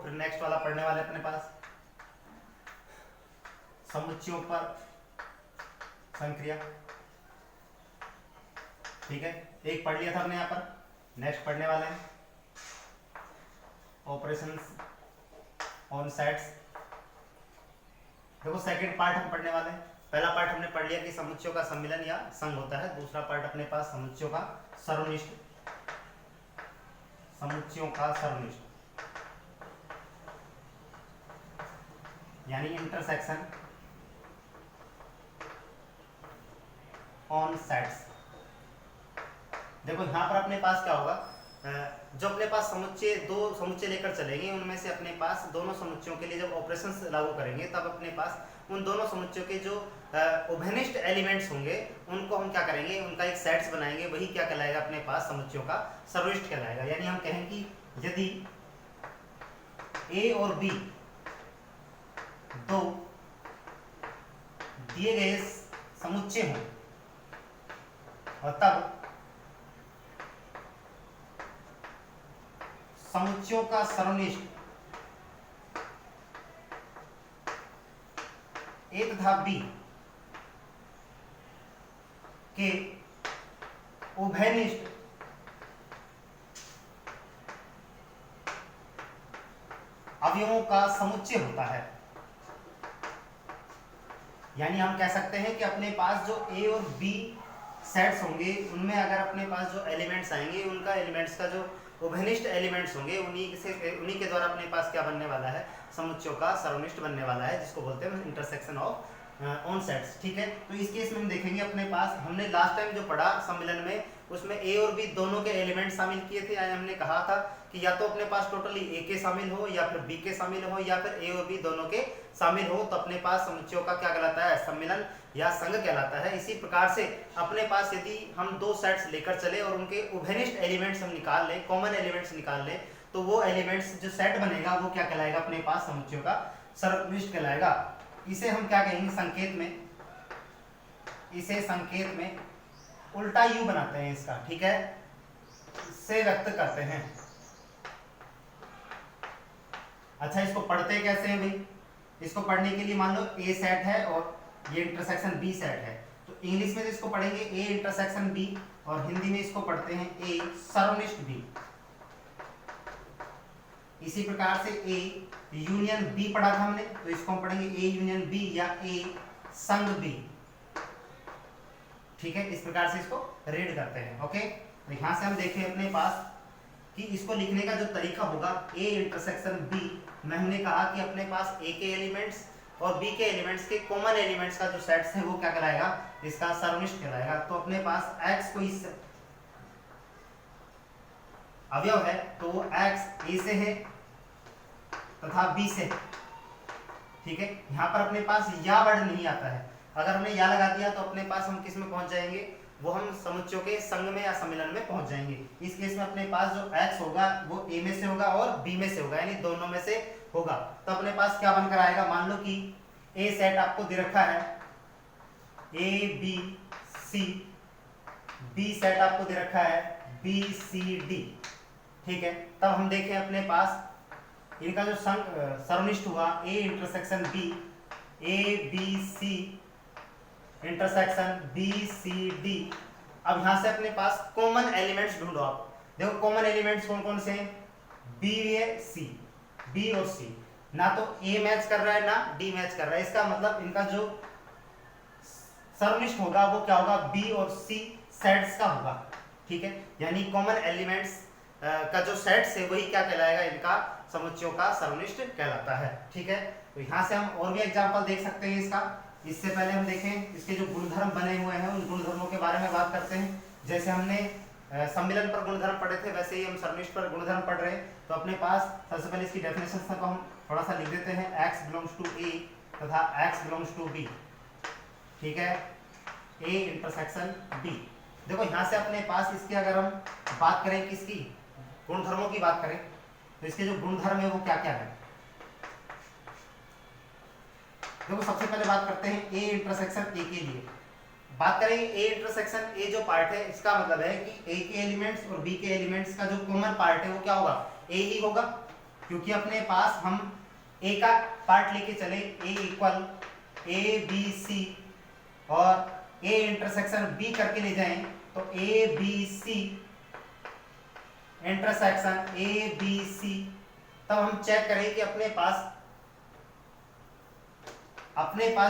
फिर नेक्स्ट वाला पढ़ने वाले अपने पास समुच्चयों पर संक्रिया। ठीक है, एक पढ़ लिया था हमने यहाँ पर। नेक्स्ट पढ़ने वाले हैं ऑपरेशंस ऑन सेट्स। देखो सेकंड पार्ट हम पढ़ने वाले हैं। पहला पार्ट हमने पढ़ लिया कि समुच्चयों का सम्मिलन या संघ होता है। दूसरा पार्ट अपने पास समुच्चयों का सर्वनिष्ठ, समुच्चयों का सर्वनिष्ठ यानी इंटरसेक्शन ऑन सेट्स। देखो यहाँ पर अपने पास क्या होगा, जो अपने पास समुच्चय, दो समुच्चय लेकर चलेंगे, उनमें से अपने पास दोनों समुच्चयों के लिए जब ऑपरेशंस लागू करेंगे तब अपने पास उन दोनों समुच्चयों के जो उभयनिष्ठ एलिमेंट्स होंगे उनको हम क्या करेंगे, उनका एक सेट्स बनाएंगे। वही क्या कहलाएगा, अपने पास समुच्चयों का सर्वनिष्ठ कहलाएगा। यानी हम कहें कि यदि ए और बी दो दिए गए समुच्चय हों और तब समुच्चयों का सर्वनिष्ठ ए तथा बी के उभयनिष्ठ अवयवों का समुच्चय होता है। यानी हम कह सकते हैं कि अपने पास जो ए और बी सेट्स होंगे उनमें अगर अपने पास जो एलिमेंट्स आएंगे, उनका एलिमेंट्स का जो उभयनिष्ठ एलिमेंट्स होंगे उन्हीं के द्वारा अपने पास क्या बनने वाला है, समुच्चयों का सर्वनिष्ठ बनने वाला है, जिसको बोलते हैं इंटरसेक्शन ऑफ ऑन सेट्स। ठीक है, तो इस केस में हम देखेंगे अपने पास, हमने लास्ट टाइम जो पढ़ा सम्मेलन में उसमें ए और बी दोनों के एलिमेंट शामिल किए थे। आज हमने कहा था कि या तो अपने पास टोटली ए के शामिल हो या फिर बी के शामिल हो या फिर ए और बी दोनों के शामिल हो, तो अपने पास समुच्चयों का क्या कहलाता है, सम्मेलन या संघ कहलाता है। इसी प्रकार से अपने पास यदि हम दो सेट्स लेकर चले और उनके उभयनिष्ठ एलिमेंट्स हम निकाल लें, कॉमन एलिमेंट्स निकाल लें, तो वो एलिमेंट्स जो सेट बनेगा वो क्या कहलाएगा, अपने पास समुच्चयों का सर्वनिष्ठ कहलाएगा। इसे हम क्या कहेंगे, संकेत में, इसे संकेत में उल्टा यू बनाते हैं इसका। ठीक है, इससे व्यक्त करते हैं। अच्छा, इसको पढ़ते कैसे हैं भाई, इसको पढ़ने के लिए मान लो ए सेट है और ये इंटरसेक्शन बी सेट है, तो इंग्लिश में इसको पढ़ेंगे ए इंटरसेक्शन बी और हिंदी में इसको पढ़ते हैं ए सर्वनिष्ठ बी। इसी प्रकार से ए यूनियन बी पढ़ा था हमने, तो इसको हम पढ़ेंगे ए यूनियन बी या ए संघ बी। ठीक है, इस प्रकार से इसको रीड करते हैं। ओके, तो यहां से हम देखें अपने पास कि इसको लिखने का जो तरीका होगा, ए इंटरसेक्शन बी में हमने कहा कि अपने पास ए के एलिमेंट्स और बी के एलिमेंट्स के कॉमन एलिमेंट्स का जो सेट्स है वो क्या कहलाएगा, इसका सर्वनिष्ठ कहलाएगा। तो अपने पास x कोई अवयव है तो वो x ए से है तथा b से। ठीक है, यहाँ पर अपने पास या वर्ड नहीं आता है। अगर हमने या लगा दिया तो अपने पास हम किस में पहुंच जाएंगे, वो हम समुच्चयों के संघ में या सम्मेलन में पहुंच जाएंगे। इस केस में अपने पास जो x होगा वो a में से होगा और b में से होगा, यानी दोनों में से होगा। तो अपने पास क्या बनकर आएगा, मान लो कि a सेट आपको दे रखा है a b c, b set आपको दे रखा है b c d। ठीक है, तब हम देखें अपने पास इनका जो सर्वनिष्ठ हुआ a intersection b, a b c intersection b c d। अब यहां से अपने पास कॉमन एलिमेंट्स ढूंढो। आप देखो कॉमन एलिमेंट्स कौन कौन से हैं, b है c, b और c, ना तो a मैच कर रहा है ना d मैच कर रहा है। इसका मतलब इनका जो सर्वनिष्ठ होगा वो क्या होगा, b और c सेट्स का होगा। ठीक है, यानी कॉमन एलिमेंट्स का जो सेट्स है वही क्या कहलाएगा, इनका समुच्चयों का सर्वनिष्ठ कहलाता है। ठीक है, तो यहाँ से हम और भी एग्जांपल देख सकते हैं इसका। इससे पहले हम देखें इसके जो गुणधर्म बने हुए हैं उन गुणधर्मों के बारे में बात करते हैं। जैसे हमने सम्मिलन पर गुणधर्म पढ़े थे वैसे ही हम सर्वनिष्ठ पर गुणधर्म पढ़ रहे हैं। तो अपने पास सबसे पहले इसकी डेफिनेशन को हम थोड़ा सा लिख देते हैं, x बिलोंग्स टू a तथा x बिलोंग्स टू b। ठीक है, a इंटरसेक्शन b। देखो यहाँ से अपने पास इसकी अगर हम बात करें, किसकी, गुणधर्मों की बात करें, तो इसके जो गुणधर्म है वो क्या क्या है। देखो सबसे पहले बात करते हैं ए इंटरसेक्शन ए के लिए बात करेंगे। ए इंटरसेक्शन ए जो पार्ट है इसका मतलब है कि ए के एलिमेंट्स और बी के एलिमेंट्स का जो कॉमन पार्ट है वो क्या होगा, ए ही होगा। क्योंकि अपने पास हम ए का पार्ट लेके चले, ए इक्वल ए बी सी और ए इंटरसेक्शन बी करके ले जाएं तो A B C intersection A B C, तब हम चेक करें कि अपने पास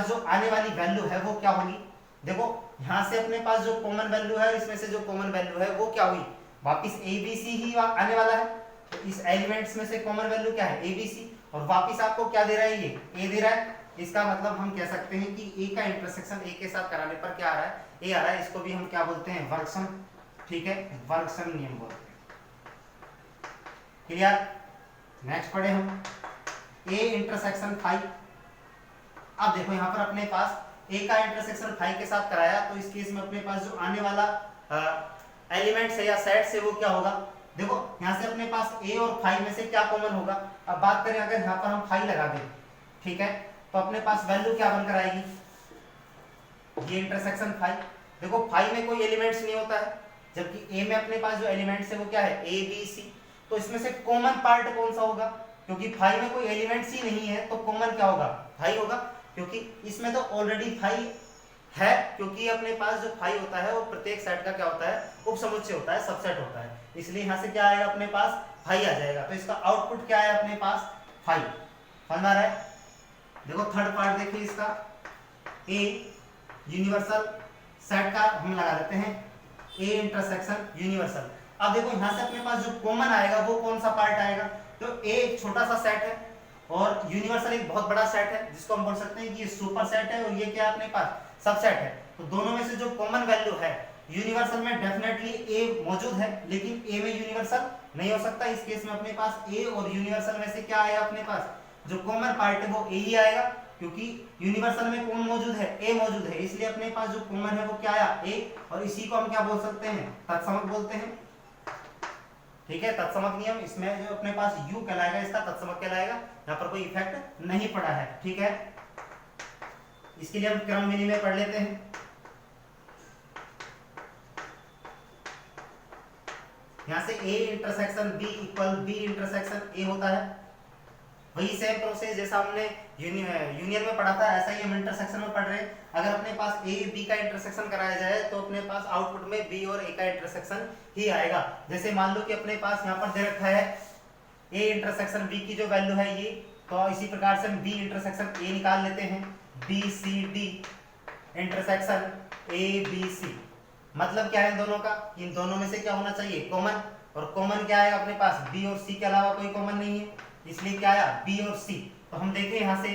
जो आने वाली वैल्यू है वो क्या होगी। देखो यहां से अपने पास जो कॉमन वैल्यू है, इसमें से जो कॉमन वैल्यू है वो क्या हुई, वापिस ए बी सी ही आने वाला है। तो इस एलिमेंट्स में से कॉमन वैल्यू क्या है, ए बी सी, और वापिस आपको क्या दे रहा है, ये ए दे रहा है। इसका मतलब हम कह सकते हैं कि ए का इंटरसेक्शन ए के साथ कराने पर क्या आ रहा है, ए आ रहा है। इसको भी हम क्या बोलते हैं, वर्गसम, ठीक है, वर्गसम नियम बोलते हैं। क्लियर। नेक्स्ट पढ़े हम ए इंटरसेक्शन फाइव। अब देखो यहाँ पर अपने पास ए का इंटरसेक्शन फाइव के साथ कराया, तो इस केस में अपने पास जो आने वाला एलिमेंट है या सेट से वो क्या होगा। देखो यहाँ से अपने पास ए और फाइव में से क्या कॉमन होगा। अब बात करें अगर यहाँ पर हम फाइव लगा दें, ठीक है, तो अपने पास वैल्यू क्या बनकर आएगी, ये इंटरसेक्शन फाइव। देखो फाइव में कोई एलिमेंट्स नहीं होता है, जबकि ए में अपने पास जो एलिमेंट्स है वो क्या है, ए बी सी। तो इसमें से कॉमन पार्ट कौन सा होगा, क्योंकि फाइव में कोई एलिमेंट्स ही नहीं है, तो कॉमन क्या होगा, फाइव होगा। क्योंकि इसमें तो ऑलरेडी फाइव है, क्योंकि अपने पास जो फाइव होता है वो प्रत्येक सेट का क्या होता है, उपसमुच्चय होता है, सबसेट होता है। इसलिए यहाँ से क्या आएगा, अपने पास फाइव आ जाएगा। तो इसका आउटपुट क्या है, अपने पास फाइव। समझ आ रहा है। देखो थर्ड पार्ट देखिए इसका, ए यूनिवर्सल सेट का हम लगा देते हैं ए इंटरसेक्शन यूनिवर्सल। अब देखो यहाँ से अपने पास जो कॉमन आएगा वो कौन सा पार्ट आएगा, तो ए एक छोटा सा सेट है और यूनिवर्सल एक बहुत बड़ा सेट है, जिसको हम बोल सकते हैं कि ये सुपर सेट है और ये क्या है, अपने पास सबसेट है। तो दोनों में से जो कॉमन वैल्यू है, यूनिवर्सल में डेफिनेटली ए मौजूद है, लेकिन ए में यूनिवर्सल नहीं हो सकता। इस केस में अपने पास ए और यूनिवर्सल में से क्या आएगा, अपने पास जो कॉमन पार्ट है वो ए ही आएगा, क्योंकि यूनिवर्सल में कौन मौजूद है, ए मौजूद है। इसलिए अपने पास जो कॉमन है वो क्या आया, ए, और इसी को हम क्या बोल सकते हैं, तत्समक बोलते हैं। ठीक है, तत्समक नियम। इसमें जो अपने पास यू कहलाएगा, इसका तत्समक कहलाएगा। यहाँ पर कोई इफेक्ट नहीं पड़ा है, ठीक है। इसके लिए हम क्रम विनिमय पढ़ लेते हैं। यहाँ से A intersection B equal B intersection A होता है। वही सेम प्रोसेस जैसा हमने यूनियन में पढ़ा था, ऐसा ही हम इंटरसेक्शन में पढ़ रहे हैं। अगर अपने पास ए बी का इंटरसेक्शन कराया जाए तो अपने पास आउटपुट में बी और ए का इंटरसेक्शन ही आएगा। जैसे मान लो कि अपने पास यहाँ पर दे रखा है ए इंटरसेक्शन बी की जो वैल्यू है ये, तो इसी प्रकार से हम बी इंटरसेक्शन ए निकाल लेते हैं, B C D intersection A B C. मतलब क्या है इन दोनों का, इन दोनों में से क्या होना चाहिए, कॉमन। और कॉमन क्या आएगा अपने पास, बी और सी के अलावा कोई कॉमन नहीं है, इसलिए क्या आया, बी और सी। तो हम देखें यहाँ से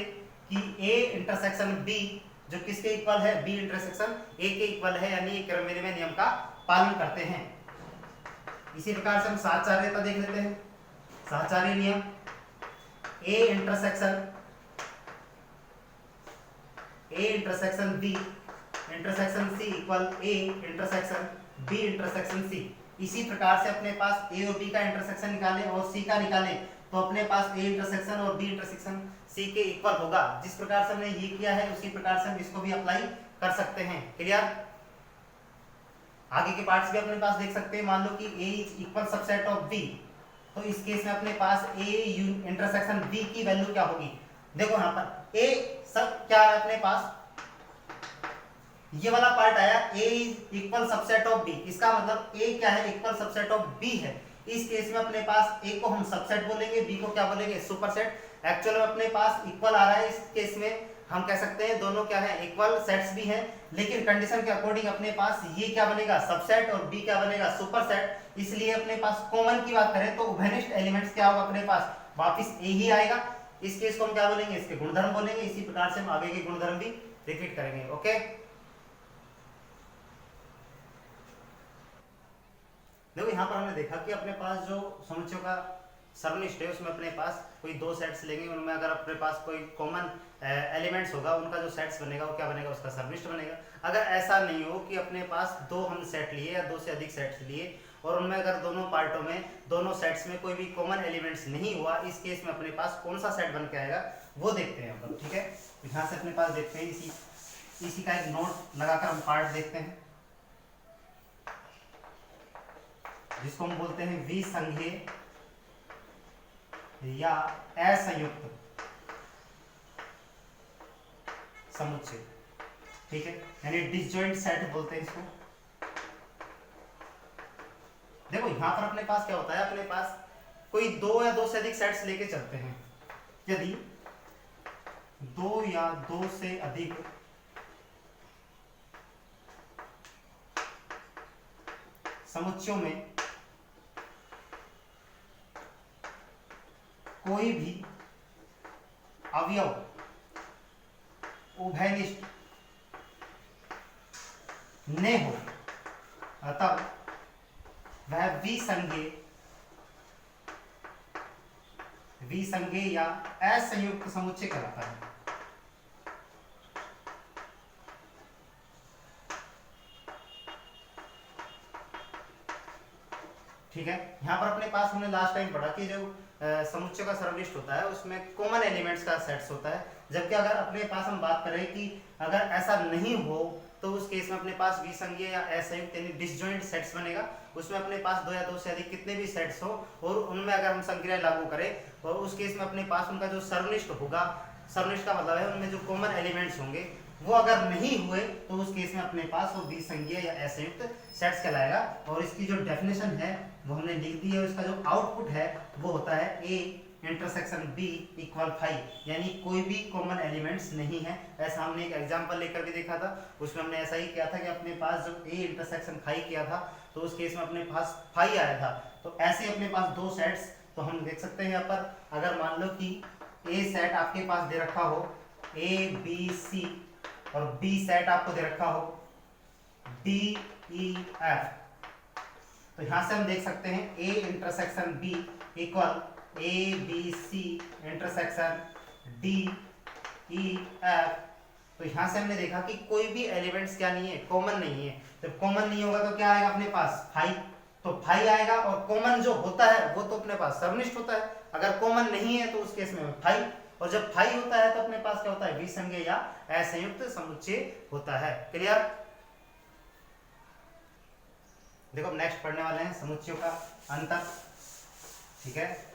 कि ए इंटरसेक्शन बी जो किसके इक्वल है, बी इंटरसेक्शन ए के इक्वल है, यानी ये क्रम विनिमय नियम का पालन करते हैं। इसी प्रकार से हम साहचर्यता देख लेते हैं। साहचर्य नियम, A intersection B intersection C equal A intersection B intersection C. इसी प्रकार से अपने पास ए और बी का इंटरसेक्शन निकालें और सी का निकालें तो अपने पास ए इंटरसेक्शन और बी इंटरसेक्शन सी के इक्वल होगा। जिस प्रकार से हमने ये किया है उसी प्रकार से हम इसको भी अप्लाई कर सकते हैं। क्लियर। आगे के पार्ट्स भी अपने पास देख सकते हैं। मान लो कि A is equal subset of B, तो इस केस में अपने पास ए इंटरसेक्शन बी की वैल्यू क्या होगी। देखो यहाँ पर ए सब क्या है, अपने पास ये वाला पार्ट आया A is equal subset of B. इसका मतलब ए क्या है, इक्वल सबसेट ऑफ बी है। इस केस में अपने पास ए को हम सबसेट बोलेंगे, बी को क्या बोलेंगे, सुपरसेट। एक्चुअल में अपने पास इक्वल आ रहा है, इस केस में हम कह सकते हैं दोनों क्या है, इक्वल सेट्स भी हैं, लेकिन कंडीशन के अकॉर्डिंग अपने पास ये क्या बनेगा, सबसेट, और बी क्या बनेगा, सुपरसेट। इसलिए अपने पास कॉमन की बात करें तो उभयनिष्ठ एलिमेंट्स क्या होगा, अपने पास वापिस ए ही आएगा। इस केस को हम क्या बोलेंगे, इसके गुणधर्म बोलेंगे। इसी प्रकार से हम आगे के गुणधर्म भी रिपीट करेंगे। ओके, देखो यहाँ पर हमने देखा कि अपने पास जो समुच्चयों का सरनिष्ठ है उसमें अपने पास कोई दो सेट्स लेंगे, उनमें अगर अपने पास कोई कॉमन एलिमेंट्स होगा, उनका जो सेट्स बनेगा वो क्या बनेगा, उसका सरनिष्ठ बनेगा। अगर ऐसा नहीं हो कि अपने पास दो हम सेट लिए या दो से अधिक सेट्स लिए और उनमें अगर दोनों पार्टों में, दोनों सेट्स में कोई भी कॉमन एलिमेंट्स नहीं हुआ, इस केस में अपने पास कौन सा सेट बन के आएगा वो देखते हैं हम। ठीक है, यहाँ से अपने पास देखते हैं, इसी का एक नोट लगाकर हम पार्ट देखते हैं, जिसको हम बोलते हैं विसंघेय या असंयुक्त समुच्चय, ठीक है, यानी डिसजॉइंट सेट बोलते हैं इसको। देखो यहां पर अपने पास क्या होता है, अपने पास कोई दो या दो से अधिक सेट्स लेके चलते हैं। यदि दो या दो से अधिक समुच्चयों में कोई भी अवयव उभयनिष्ठ न हो, तब वह विसंज्ञेय या असंयुक्त समुच्चय कहलाता है। ठीक है, यहाँ पर अपने पास हमने लास्ट टाइम पढ़ा कि जो समुच्चय का सर्वनिष्ठ होता है उसमें कॉमन एलिमेंट्स का सेट्स होता है, जबकि अगर अपने पास हम बात करें कि अगर ऐसा नहीं हो तो उस केस में अपने पास विसंज्ञेय या असंयुक्त यानी डिसजॉइंट सेट्स बनेगा। उसमें अपने पास दो या दो से अधिक कितने भी सेट्स हो और उनमें अगर हम संक्रिया लागू करें और उस केस में अपने पास उनका जो सर्वनिष्ठ होगा, सर्वनिष्ठ का मतलब है उनमें जो कॉमन एलिमेंट्स होंगे वो अगर नहीं हुए तो उस केस में अपने पास वो विसंज्ञेय या असंयुक्त सेट्स कहलाएगा। और इसकी जो डेफिनेशन है वो हमने लिख दी है, और इसका जो आउटपुट है वो होता है A इंटरसेक्शन B इक्वल 5, यानी कोई भी कॉमन एलिमेंट्स नहीं है। ऐसा हमने एक एग्जांपल लेकर भी देखा था, उसमें हमने ऐसा ही किया था कि अपने पास जब A इंटरसेक्शन 5 किया था तो उस केस में अपने पास 5 आया था। तो ऐसे अपने पास दो सेट्स, तो हम देख सकते हैं यहाँ पर अगर मान लो कि A सेट आपके पास दे रखा हो A B C और B सेट आपको दे रखा हो D E F, तो यहां से हम देख सकते हैं A intersection B equal A B C intersection D E F। तो यहां से हमने देखा कि कोई भी एलिमेंट्स क्या नहीं है, कॉमन नहीं है। जब कॉमन नहीं होगा तो क्या आएगा अपने पास 5, तो 5 आएगा, और कॉमन जो होता है वो तो अपने पास सर्वनिष्ठ होता है। अगर कॉमन नहीं है तो उस केस में 5, और जब 5 होता है तो अपने पास क्या होता है, विसंज्ञेय या असंयुक्त समुच्चय होता है। क्लियर? देखो नेक्स्ट पढ़ने वाले हैं समुच्चयों का अंतर, ठीक है।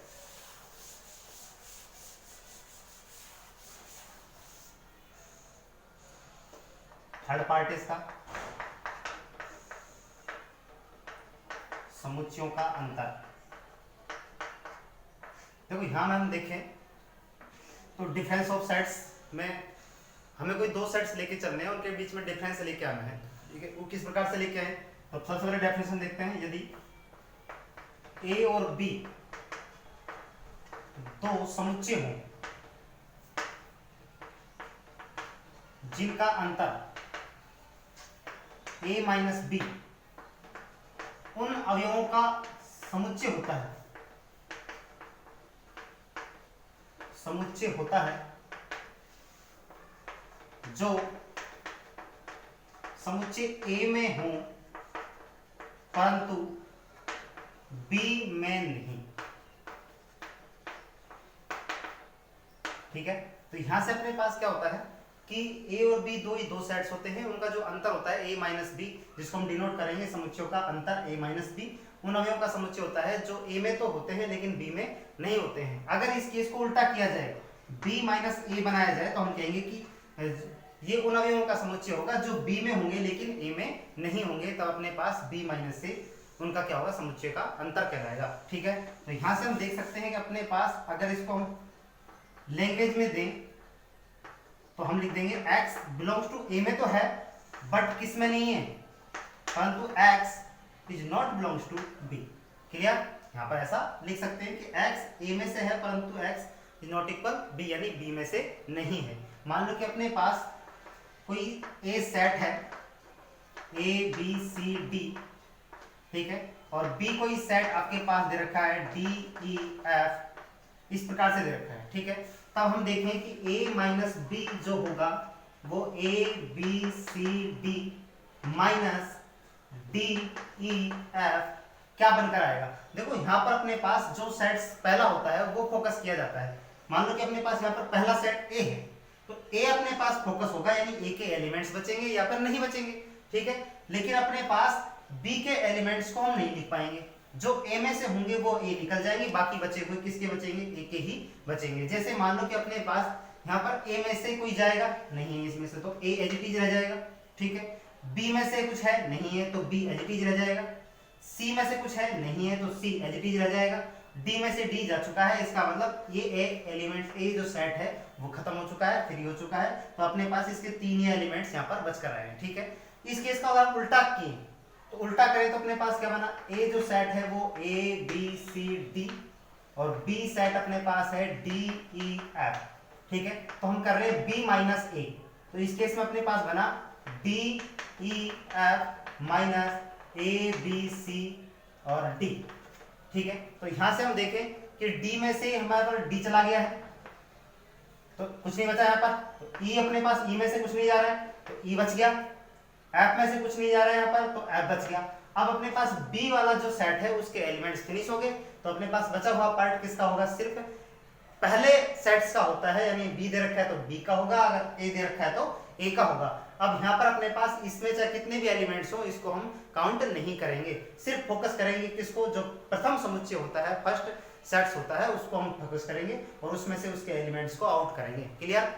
थर्ड पार्ट इसका समुच्चयों का अंतर। देखो यहां में हम देखें तो डिफरेंस ऑफ सेट्स में हमें कोई दो सेट्स लेके चलने हैं, उनके बीच में डिफरेंस लेके आना है, ठीक है। वो किस प्रकार से लेके आए, तो सबसे पहले डेफिनेशन देखते हैं। यदि A और B दो समुच्चय हों जिनका अंतर A माइनस B उन अवयवों का समुच्चय होता है, जो समुच्चय A में हो परंतु B में नहीं, ठीक है। तो यहां से अपने पास क्या होता है कि A और B दो सेट्स होते हैं, उनका जो अंतर होता है A माइनस B, जिसको हम डिनोट करेंगे समुच्चयों का अंतर A माइनस B, उन अवयवों का समुच्चय होता है जो A में तो होते हैं लेकिन B में नहीं होते हैं। अगर इस केस को उल्टा किया जाए, B माइनस A बनाया जाए, तो हम कहेंगे कि ये उन अवयवों का समुच्चय होगा जो B में होंगे लेकिन A में नहीं होंगे, तब अपने पास B माइनस A उनका क्या होगा, समुच्चय का अंतर कहलाएगा, ठीक है। तो यहां से हम देख सकते हैं कि अपने पास अगर इसको हम लैंग्वेज में दें तो हम लिख देंगे x बिलोंग्स टू A में तो है बट किस में नहीं है, परंतु x is not belongs to B। Clear? यहाँ पर ऐसा लिख सकते हैं कि x A में से है परंतु x is not equal B, यानी B में से नहीं है। मान लो कि अपने पास कोई A सेट है A B C D, ठीक है, और B कोई सेट आपके पास दे रखा है D E F, इस प्रकार से दे रखा है, ठीक है। तब हम देखें कि A माइनस B जो होगा वो A B C D minus D E F क्या बनकर आएगा। देखो यहाँ पर अपने पास जो सेट्स पहला होता है वो फोकस किया जाता है। मान लो कि अपने पास यहाँ पर पहला सेट A है, तो A अपने पास फोकस होगा, यानी A के एलिमेंट्स बचेंगे या फिर नहीं बचेंगे, ठीक है। लेकिन अपने पास B के एलिमेंट्स को हम नहीं लिख पाएंगे, जो ए में से होंगे वो ए निकल जाएंगे, बाकी बचे हुए किसके बचेंगे, ए के ही बचेंगे। जैसे मान लो कि अपने पास यहाँ पर ए में से कोई जाएगा नहीं है इसमें से, तो ए एज इट इज रह जाएगा, ठीक है। बी में से कुछ है नहीं है तो बी एज इट इज रह जाएगा। सी में से कुछ है नहीं है तो सी एज इट इज रह जाएगा। डी में से डी जा चुका है, इसका मतलब ये एक एलिमेंट ए जो सेट है वो खत्म हो चुका है, फ्री हो चुका है। तो अपने पास इसके 3 ही एलिमेंट्स यहाँ पर बच कर आए हैं, ठीक है। इस केस का अगर उल्टा किए तो उल्टा करें तो अपने पास क्या बना, ए जो सेट है वो ए बी सी डी और बी सेट अपने पास है डी ई एफ, ठीक है। तो हम कर रहे हैं बी माइनस ए, तो इस केस में अपने पास बना D E F minus A B C और डी, ठीक है। तो यहां से हम देखें कि डी में से हमारे पास डी चला गया है तो कुछ नहीं बचा यहाँ पर, तो ई अपने पास ई में से कुछ नहीं जा रहा है तो ई बच गया, एफ में से कुछ नहीं जा रहा है यहाँ पर तो एफ बच गया। अब अपने पास बी वाला जो सेट है उसके एलिमेंट्स फिनिश हो गए, तो अपने पास बचा हुआ पार्ट किसका होगा, सिर्फ पहले सेट्स का होता है, यानी बी दे रखा है तो बी का होगा, अगर ए दे रखा है तो ए का होगा। अब यहाँ पर अपने पास इसमें चाहे कितने भी एलिमेंट्स हो इसको हम काउंट नहीं करेंगे, सिर्फ फोकस करेंगे किसको, जो प्रथम समुच्चय होता है, फर्स्ट सेट्स होता है उसको हम फोकस करेंगे और उसमें से उसके एलिमेंट्स को आउट करेंगे। क्लियर।